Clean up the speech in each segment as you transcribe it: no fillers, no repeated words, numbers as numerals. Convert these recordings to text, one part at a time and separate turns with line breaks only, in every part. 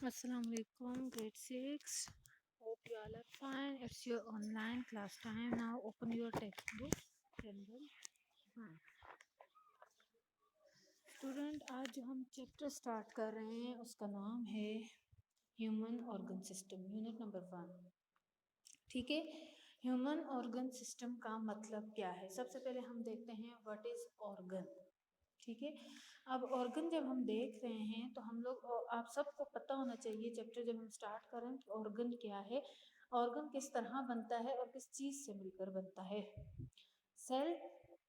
Assalamu alaikum, grade 6. Hope you all are fine. It's your online class time. Now open your textbook. General 1. Student, आज जो हम chapter start कर रहे हैं उसका नाम है human organ system, unit number 1। ठीक है, ह्यूमन ऑर्गन सिस्टम का मतलब क्या है? सबसे पहले हम देखते हैं व्हाट इज ऑर्गन। ठीक है, अब ऑर्गन जब हम देख रहे हैं तो हम लोग, आप सबको पता होना चाहिए चैप्टर जब हम स्टार्ट करें कि ऑर्गन क्या है, ऑर्गन किस तरह बनता है और किस चीज से मिलकर बनता है। सेल,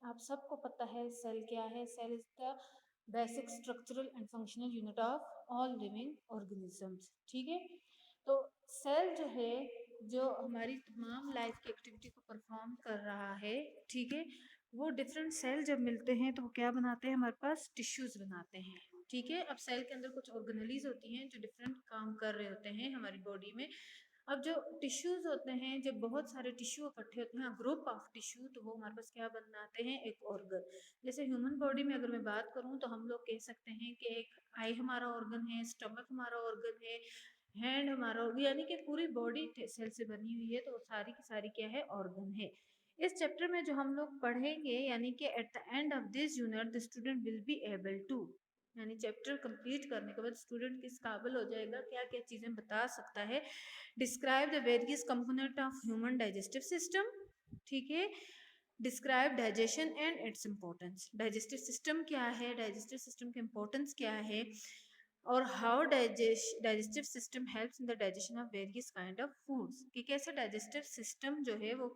आप सबको पता है सेल क्या है। Cell is the basic structural and functional unit of all living organisms. ठीक है, तो सेल जो है, जो हमारी तमाम लाइफ की एक्टिविटी को परफॉर्म कर रहा है, ठीक है, वो डिफरेंट सेल जब मिलते हैं तो वो क्या बनाते हैं, हमारे पास टिश्यूज बनाते हैं। ठीक है, अब सेल के अंदर कुछ ऑर्गेनेलीज होती हैं जो डिफरेंट काम कर रहे होते हैं हमारी बॉडी में। अब जो टिश्यूज होते हैं, जब बहुत सारे टिश्यू इकट्ठे होते हैं, ग्रुप ऑफ टिश्यू, तो वो हमारे पास क्या बनाते हैं, एक ऑर्गन। जैसे ह्यूमन बॉडी में अगर मैं बात करूं तो हम लोग कह सकते हैं कि एक आई हमारा ऑर्गन है, स्टमक हमारा ऑर्गन है, हैंड हमारा ऑर्गन, यानी कि पूरी बॉडी सेल से बनी हुई है, तो सारी की सारी क्या है, ऑर्गन है। इस चैप्टर में जो हम लोग पढ़ेंगे, यानी कि at the end of this unit the student will be able to, यानी चैप्टर कंप्लीट करने के बाद स्टूडेंट किस काबिल हो जाएगा, क्या क्या चीजें बता सकता है। Describe the various component of human digestive system. ठीक है, describe digestion and its importance. Digestive system क्या है, डाइजेस्टिव सिस्टम की इंपॉर्टेंस क्या है, और how digestive system helps in the digestion of various kind of foods, कि कैसे डाइजेस्टिव सिस्टम जो है वो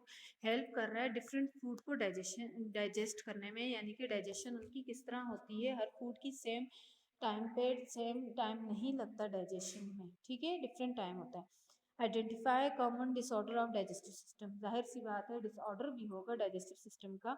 हेल्प कर रहा है डिफरेंट फूड को डाइजेस्ट करने में, यानी कि डाइजेशन उनकी किस तरह होती है। हर फूड की सेम टाइम पे सेम टाइम नहीं लगता डाइजेशन में, ठीक है, डिफरेंट टाइम होता है। Identify common disorder of digestive system, जाहिर सी बात है डिसऑर्डर भी होगा डाइजेस्टिव सिस्टम का।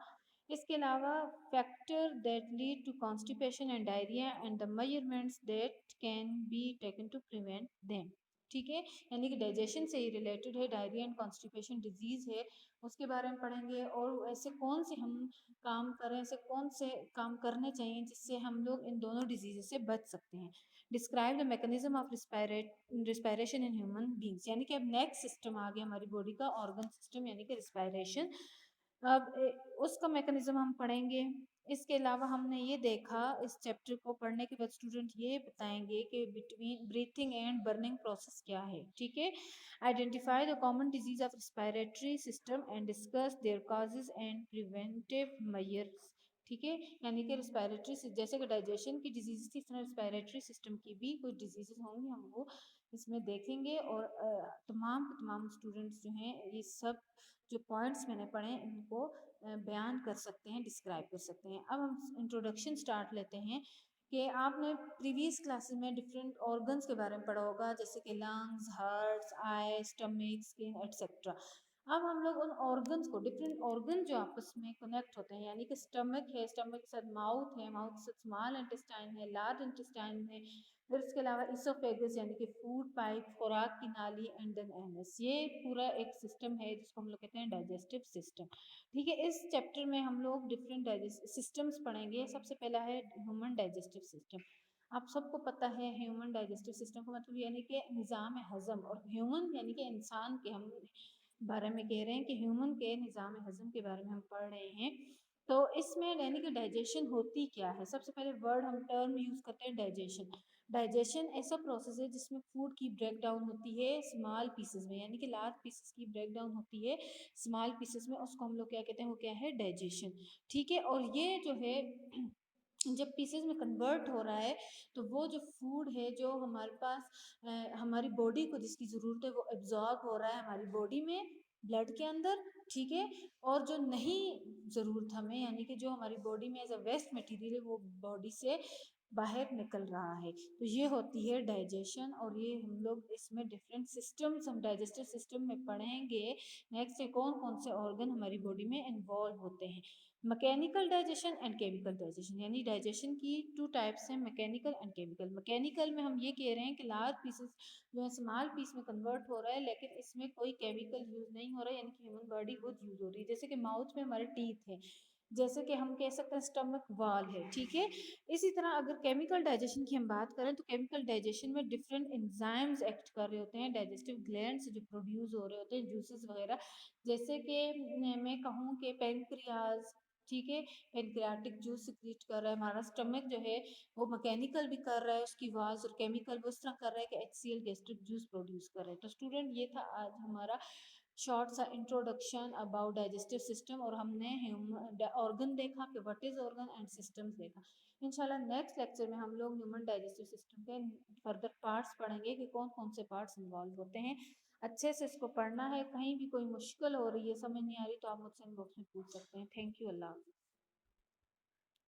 इसके अलावा factor that lead to constipation and diarrhoea and the measurements that can be taken to prevent them. ठीक है, यानी कि डाइजेशन से ही रिलेटेड है, डायरिया एंड कॉन्स्टिपेशन डिजीज है, उसके बारे में पढ़ेंगे। और ऐसे कौन से हम काम करें, ऐसे कौन से काम करने चाहिए जिससे हम लोग इन दोनों डिजीज से बच सकते हैं। Describe the mechanism of respiration in human beings, यानी कि अब नेक्स्ट सिस्टम आ गया हमारी बॉडी का, ऑर्गन सिस्टम, यानी कि रिस्पायरेशन। अब उसका मैकेनिज्म हम पढ़ेंगे। इसके अलावा हमने ये देखा, इस चैप्टर को पढ़ने के बाद स्टूडेंट ये बताएंगे कि between breathing and burning process क्या है। ठीक है, identify the common disease of respiratory system and discuss their causes and preventive measures. ठीक है, यानी कि रिस्पायरेटरी, जैसे कि डाइजेशन की डिजीज थी, इस तरह रिस्पायरेटरी सिस्टम की भी कुछ डिजीजेस होंगी, हम वो इसमें देखेंगे। और तमाम स्टूडेंट्स जो हैं, ये सब जो पॉइंट्स मैंने पढ़े इनको बयान कर सकते हैं, डिस्क्राइब कर सकते हैं। अब हम इंट्रोडक्शन स्टार्ट लेते हैं कि आपने प्रीवियस क्लासेस में डिफरेंट ऑर्गन्स के बारे में पढ़ा होगा, जैसे कि लंग्स, हार्ट्स, आई, स्टमक, स्किन, एटसेट्रा। अब हम लोग उन ऑर्गन्स को, डिफरेंट ऑर्गन जो आपस में कनेक्ट होते हैं, यानी कि स्टमक है, स्टमक के साथ माउथ है, माउथ के साथ स्मॉल इंटेस्टाइन है, लार्ज इंटेस्टाइन है, फिर इसके अलावा इसोफेगस यानी कि फूड पाइप, खुराक की नाली, एंड देन एनस, ये पूरा एक सिस्टम है जिसको हम लोग कहते हैं डाइजेस्टिव सिस्टम। ठीक है, इस चैप्टर में हम लोग डिफरेंट डाइजेस्टिव सिस्टम्स पढ़ेंगे। सबसे पहला है ह्यूमन डाइजेस्टिव सिस्टम। आप सबको पता है ह्यूमन डाइजेस्टिव सिस्टम का मतलब यानी कि निज़ाम हजम, और ह्यूमन यानी कि इंसान के हम बारे में कह रहे हैं कि ह्यूमन के निज़ाम हजम के बारे में हम पढ़ रहे हैं। तो इसमें यानी कि डाइजेशन होती क्या है, सबसे पहले वर्ड हम टर्म यूज करते हैं डाइजेशन। डाइजेशन ऐसा प्रोसेस है जिसमें फूड की ब्रेक डाउन होती है स्मॉल पीसेस में, यानी कि लार्ज पीसेस की ब्रेक डाउन होती है स्मॉल पीसेस में, उसको हम लोग क्या कहते हैं, वो क्या है, डाइजेशन। ठीक है, और ये जो है जब पीसेस में कन्वर्ट हो रहा है, तो वो जो फूड है जो हमारे पास हमारी बॉडी को जिसकी ज़रूरत है वो एब्जॉर्ब हो रहा है हमारी बॉडी में, ब्लड के अंदर। ठीक है, और जो नहीं ज़रूरत हमें, यानी कि जो हमारी बॉडी में एज अ वेस्ट मटेरियल है, वो बॉडी से बाहर निकल रहा है, तो ये होती है डाइजेशन। और ये हम लोग इसमें डिफरेंट सिस्टम्स हम डाइजेस्टिव सिस्टम में पढ़ेंगे। नेक्स्ट है कौन कौन से ऑर्गन हमारी बॉडी में इन्वॉल्व होते हैं। Mechanical digestion and chemical digestion, यानी डाइजेशन की टू टाइप्स हैं, मैकेनिकल एंड केमिकल। मैकेनिकल में हम ये कह रहे हैं कि लार्ज पीसेस जो है स्मॉल पीस में कन्वर्ट हो रहा है, लेकिन इसमें कोई केमिकल यूज नहीं हो रहा है, यानी कि ह्यूमन बॉडी खुद यूज हो रही है। जैसे कि माउथ में हमारे टीथ है, जैसे कि हम कह सकते हैं स्टमक वाल है, ठीक है। इसी तरह अगर केमिकल डाइजेशन की हम बात करें तो केमिकल डाइजेशन में डिफरेंट एंजाइम्स एक्ट कर रहे होते हैं डाइजेस्टिव ग्लैंड्स जो प्रोड्यूस हो रहे होते हैं जूसेस वगैरह। जैसे कि मैं कहूँ कि पेनक्रियाज, ठीक है, पेनक्रियाटिक जूस सिक्रीट कर रहा है, हमारा स्टमक जो है वो मैकेनिकल भी कर रहा है उसकी वाज, और केमिकल वो इस तरह कर रहा है कि HCl गैस्ट्रिक जूस प्रोड्यूस कर रहा है। तो स्टूडेंट ये था आज हमारा शॉर्ट सा इंट्रोडक्शन अबाउट डाइजेस्टिव सिस्टम, और हमने ह्यूमन ऑर्गन देखा कि what is organ and systems देखा। इंशाल्लाह नेक्स्ट लेक्चर में हम लोग ह्यूमन डाइजेस्टिव सिस्टम के फर्दर पार्ट्स पढ़ेंगे कि कौन कौन से पार्ट्स इन्वॉल्व होते हैं। अच्छे से इसको पढ़ना है, कहीं भी कोई मुश्किल हो रही है समझ नहीं आ रही तो आप मुझसे इनबॉक्स में पूछ सकते हैं। Thank you, Allah.